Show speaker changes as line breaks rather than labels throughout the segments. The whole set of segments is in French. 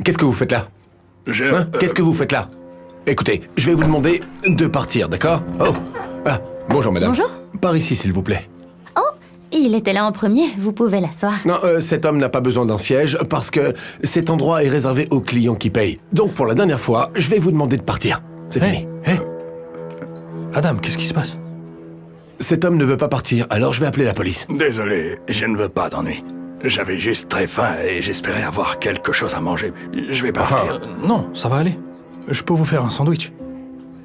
Qu'est-ce que vous faites là? Qu'est-ce que vous faites là? Écoutez, je vais vous demander de partir, d'accord? Oh. Ah, bonjour madame.
Bonjour.
Par ici, s'il vous plaît.
Oh, il était là en premier, vous pouvez l'asseoir.
Non, cet homme n'a pas besoin d'un siège parce que cet endroit est réservé aux clients qui payent. Donc pour la dernière fois, je vais vous demander de partir. C'est fini.
Hé Adam, qu'est-ce qui se passe?
Cet homme ne veut pas partir, alors je vais appeler la police.
Désolé, je ne veux pas d'ennui. J'avais juste très faim et j'espérais avoir quelque chose à manger. Je vais partir.
Non, ça va aller. Je peux vous faire un sandwich.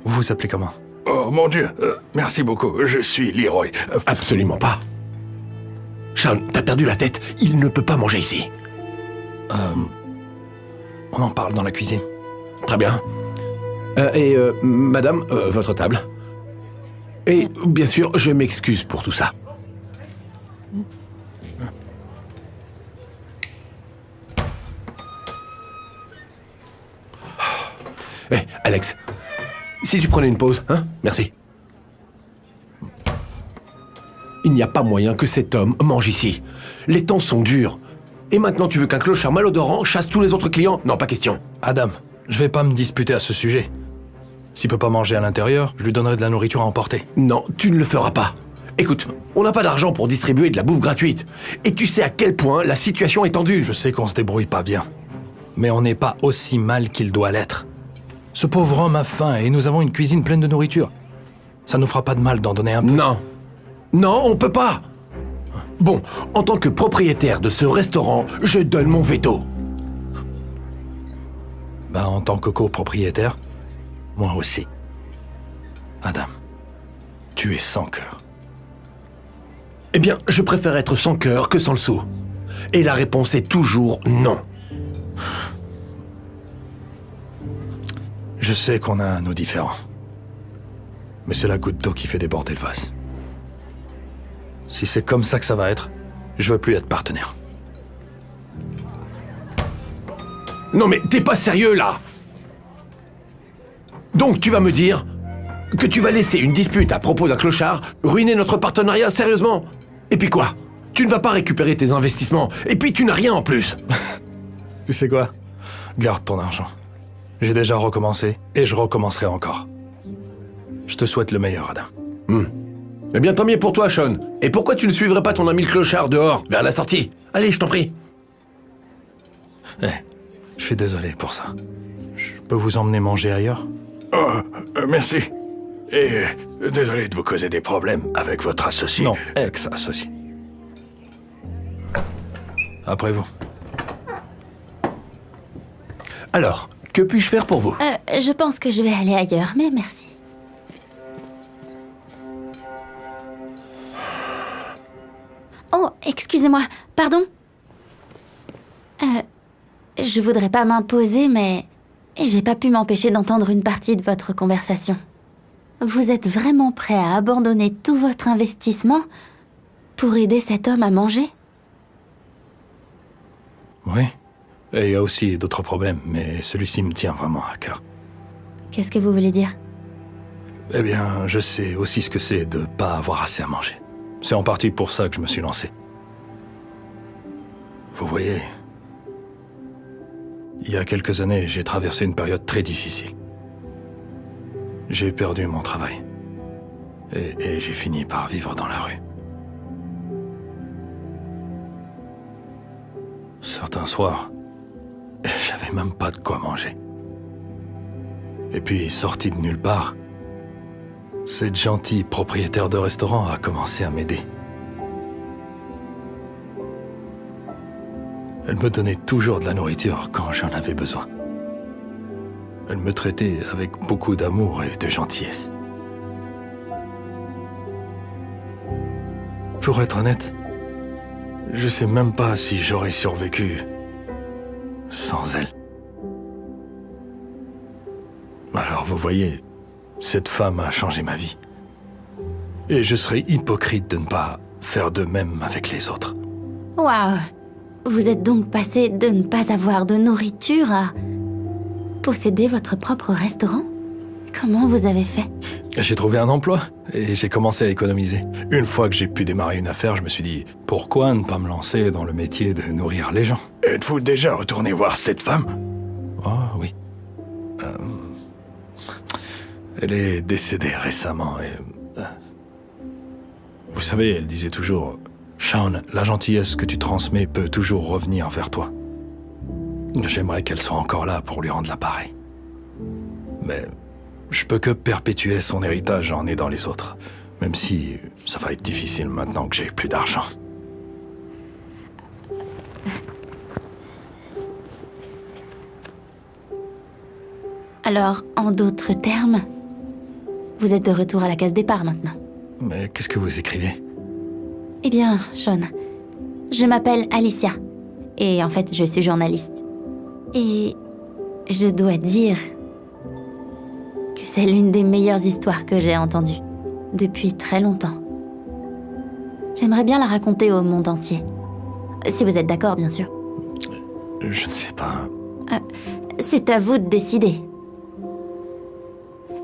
Vous vous appelez comment?
Oh mon Dieu, merci beaucoup, je suis Leroy.
Absolument pas. Sean, t'as perdu la tête, il ne peut pas manger ici.
On en parle dans la cuisine.
Très bien. Madame, votre table. Et bien sûr, je m'excuse pour tout ça. Hé, Alex, si tu prenais une pause, hein? Merci. Il n'y a pas moyen que cet homme mange ici. Les temps sont durs. Et maintenant, tu veux qu'un clochard malodorant chasse tous les autres clients? Non, pas question.
Adam, je vais pas me disputer à ce sujet. S'il peut pas manger à l'intérieur, je lui donnerai de la nourriture à emporter.
Non, tu ne le feras pas. Écoute, on n'a pas d'argent pour distribuer de la bouffe gratuite. Et tu sais à quel point la situation est tendue.
Je sais qu'on se débrouille pas bien. Mais on n'est pas aussi mal qu'il doit l'être. Ce pauvre homme a faim et nous avons une cuisine pleine de nourriture. Ça nous fera pas de mal d'en donner un peu.
Non. Non, on peut pas. Bon, en tant que propriétaire de ce restaurant, je donne mon veto.
Bah, en tant que copropriétaire, moi aussi. Adam, tu es sans cœur.
Eh bien, je préfère être sans cœur que sans le sou. Et la réponse est toujours non.
Je sais qu'on a nos différends. Mais c'est la goutte d'eau qui fait déborder le vase. Si c'est comme ça que ça va être, je veux plus être partenaire.
Non mais t'es pas sérieux là! Donc tu vas me dire que tu vas laisser une dispute à propos d'un clochard ruiner notre partenariat sérieusement? Et puis quoi? Tu ne vas pas récupérer tes investissements, et puis tu n'as rien en plus.
Tu sais quoi? Garde ton argent. J'ai déjà recommencé, et je recommencerai encore. Je te souhaite le meilleur, Adam.
Eh bien tant mieux pour toi, Sean. Et pourquoi tu ne suivrais pas ton ami le clochard dehors, vers la sortie? Allez, je t'en prie.
Je suis désolé pour ça. Je peux vous emmener manger ailleurs?
Oh, merci. Et désolé de vous causer des problèmes avec votre associé.
Non, ex-associé. Après vous.
Alors, que puis-je faire pour vous?
Je pense que je vais aller ailleurs, mais merci. Oh, excusez-moi, pardon. Je voudrais pas m'imposer, mais j'ai pas pu m'empêcher d'entendre une partie de votre conversation. Vous êtes vraiment prêt à abandonner tout votre investissement pour aider cet homme à manger?
Oui. Et il y a aussi d'autres problèmes, mais celui-ci me tient vraiment à cœur.
Qu'est-ce que vous voulez dire?
Eh bien, je sais aussi ce que c'est de pas avoir assez à manger. C'est en partie pour ça que je me suis lancé. Vous voyez, il y a quelques années, j'ai traversé une période très difficile. J'ai perdu mon travail. Et j'ai fini par vivre dans la rue. Certains soirs, j'avais même pas de quoi manger. Et puis, sorti de nulle part, cette gentille propriétaire de restaurant a commencé à m'aider. Elle me donnait toujours de la nourriture quand j'en avais besoin. Elle me traitait avec beaucoup d'amour et de gentillesse. Pour être honnête, je sais même pas si j'aurais survécu sans elle. Alors vous voyez, cette femme a changé ma vie. Et je serais hypocrite de ne pas faire de même avec les autres.
Waouh! Vous êtes donc passé de ne pas avoir de nourriture à posséder votre propre restaurant? Comment vous avez fait?
J'ai trouvé un emploi et j'ai commencé à économiser. Une fois que j'ai pu démarrer une affaire, je me suis dit, pourquoi ne pas me lancer dans le métier de nourrir les gens?
Êtes-vous déjà retourné voir cette femme?
Oh, oui. Elle est décédée récemment et... Vous savez, elle disait toujours... Sean, la gentillesse que tu transmets peut toujours revenir vers toi. J'aimerais qu'elle soit encore là pour lui rendre l'appareil. Mais je peux que perpétuer son héritage en aidant les autres. Même si ça va être difficile maintenant que j'ai plus d'argent.
Alors, en d'autres termes, vous êtes de retour à la case départ maintenant.
Mais qu'est-ce que vous écrivez?
Eh bien, Sean, je m'appelle Alicia. Et en fait, je suis journaliste. Et je dois dire que c'est l'une des meilleures histoires que j'ai entendues depuis très longtemps. J'aimerais bien la raconter au monde entier. Si vous êtes d'accord, bien sûr.
Je ne sais pas.
C'est à vous de décider.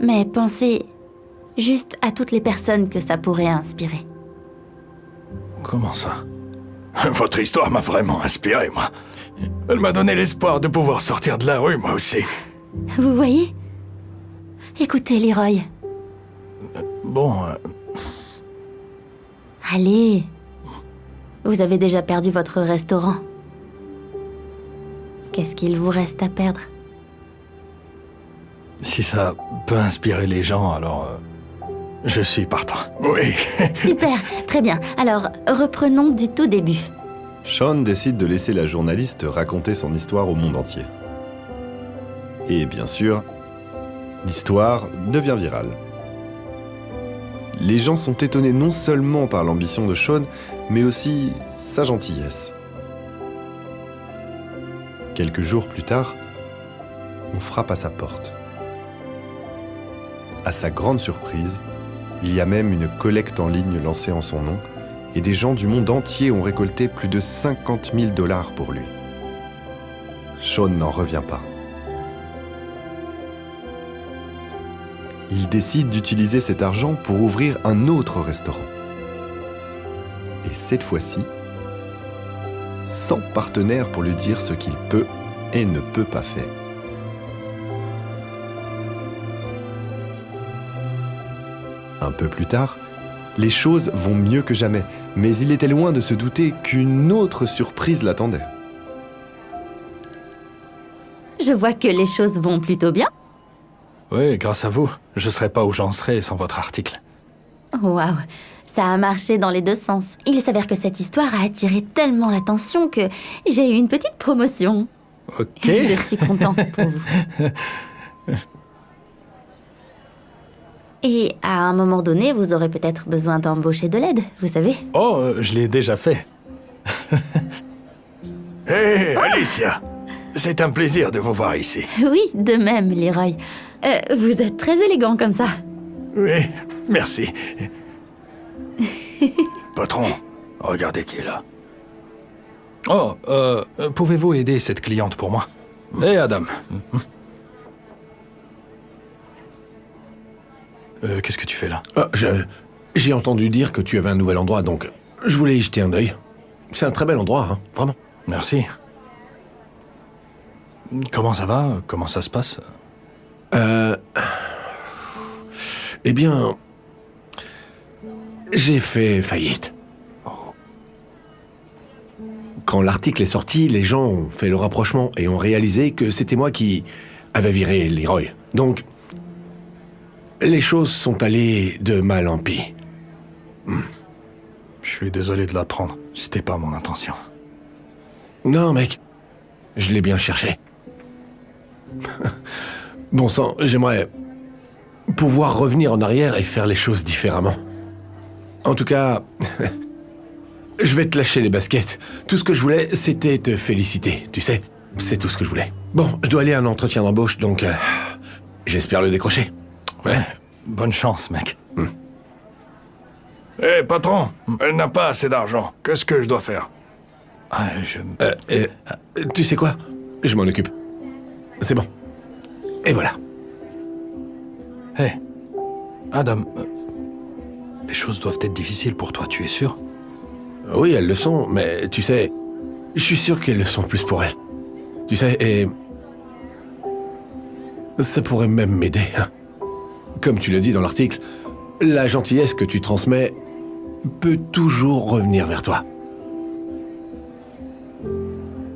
Mais pensez juste à toutes les personnes que ça pourrait inspirer.
Comment ça?
Votre histoire m'a vraiment inspiré, moi. Elle m'a donné l'espoir de pouvoir sortir de là, oui, moi aussi.
Vous voyez? Écoutez, Leroy.
Bon,
Allez. Vous avez déjà perdu votre restaurant. Qu'est-ce qu'il vous reste à perdre?
si ça peut inspirer les gens, alors... je suis partant.
Oui.
Super, très bien. Alors, reprenons du tout début.
Sean décide de laisser la journaliste raconter son histoire au monde entier. Et bien sûr, l'histoire devient virale. Les gens sont étonnés non seulement par l'ambition de Sean, mais aussi sa gentillesse. Quelques jours plus tard, on frappe à sa porte. À sa grande surprise, il y a même une collecte en ligne lancée en son nom, et des gens du monde entier ont récolté plus de 50 000 $ pour lui. Sean n'en revient pas. Il décide d'utiliser cet argent pour ouvrir un autre restaurant. Et cette fois-ci, sans partenaire pour lui dire ce qu'il peut et ne peut pas faire. Un peu plus tard, les choses vont mieux que jamais, mais il était loin de se douter qu'une autre surprise l'attendait.
Je vois que les choses vont plutôt bien.
Oui, grâce à vous, je serais pas où j'en serais sans votre article.
Waouh, ça a marché dans les deux sens. Il s'avère que cette histoire a attiré tellement l'attention que j'ai eu une petite promotion.
Ok.
Je suis contente pour vous. Et à un moment donné, vous aurez peut-être besoin d'embaucher de l'aide, vous savez.
Oh, je l'ai déjà fait.
Hé, Alicia! C'est un plaisir de vous voir ici.
Oui, de même, Leroy. Vous êtes très élégant comme ça.
Oui, merci. Patron, regardez qui est là.
Oh, pouvez-vous aider cette cliente pour moi? Hé, Adam. Qu'est-ce que tu fais là?
J'ai entendu dire que tu avais un nouvel endroit, donc je voulais y jeter un œil. C'est un très bel endroit, hein, vraiment.
Merci. Comment ça va? Comment ça se passe?
Eh bien... j'ai fait faillite. Quand l'article est sorti, les gens ont fait le rapprochement et ont réalisé que c'était moi qui avais viré Leroy. Donc, les choses sont allées de mal en pis.
Je suis désolé de l'apprendre. C'était pas mon intention.
Non, mec. Je l'ai bien cherché. Bon sang, j'aimerais pouvoir revenir en arrière et faire les choses différemment. En tout cas, je vais te lâcher les baskets. Tout ce que je voulais, c'était te féliciter, tu sais. C'est tout ce que je voulais. Bon, je dois aller à un entretien d'embauche, donc j'espère le décrocher.
Ouais, bonne chance, mec.
Hé, patron, elle n'a pas assez d'argent. Qu'est-ce que je dois faire?
Tu sais quoi? Je m'en occupe. C'est bon. Et voilà.
Hé, Adam, les choses doivent être difficiles pour toi, tu es sûr?
Oui, elles le sont, mais tu sais, je suis sûr qu'elles le sont plus pour elle. Tu sais, et ça pourrait même m'aider. Comme tu l'as dit dans l'article, la gentillesse que tu transmets peut toujours revenir vers toi.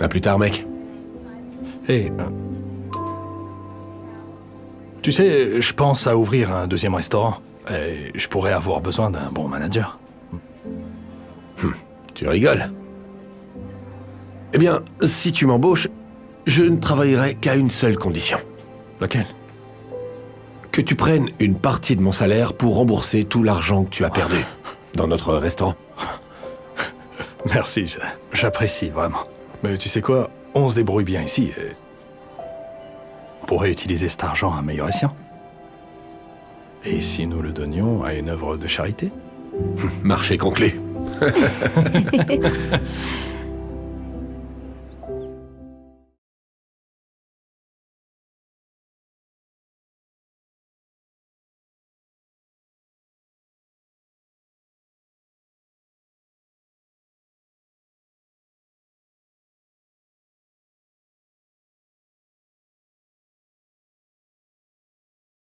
À plus tard, mec.
Hé, tu sais, je pense à ouvrir un deuxième restaurant. Et je pourrais avoir besoin d'un bon manager.
Tu rigoles. Eh bien, si tu m'embauches, je ne travaillerai qu'à une seule condition.
Laquelle?
Que tu prennes une partie de mon salaire pour rembourser tout l'argent que tu as perdu dans notre restaurant.
Merci, j'apprécie vraiment. Mais tu sais quoi? On se débrouille bien ici et... on pourrait utiliser cet argent à meilleur escient. Et si nous le donnions à une œuvre de charité?
Marché conclu.